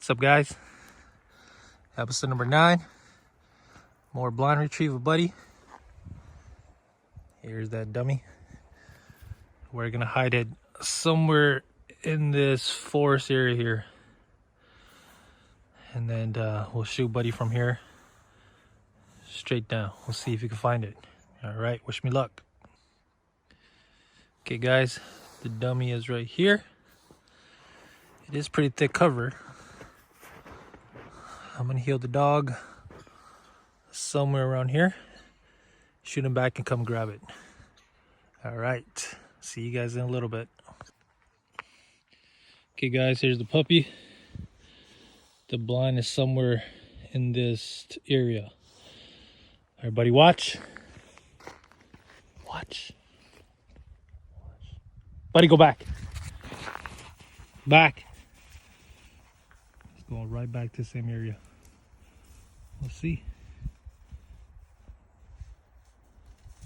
What's up, guys? Episode number 9. More blind retrieval, buddy. Here's that dummy. We're gonna hide it somewhere in this forest area here, and then we'll shoot buddy from here straight down. We'll see if you can find it. All right, wish me luck. Okay, guys, the dummy is right here. It is pretty thick cover. I'm gonna heal the dog somewhere around here, shoot him back and come grab it. All right, see you guys in a little bit. Okay, guys, here's the puppy. The blind is somewhere in this area. Everybody watch. Watch. Buddy, go back. Back. He's going right back to the same area. Let's see.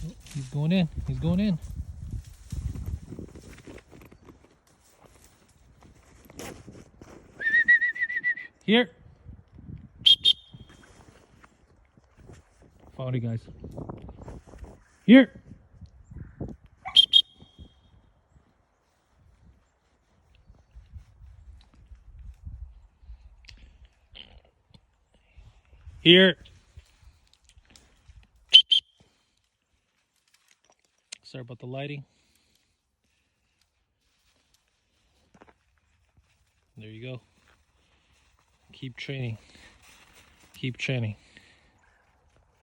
Oh, he's going in. He's going in. Here. Found it, guys. Here. Here. Sorry about the lighting. There you go. Keep training. Keep training.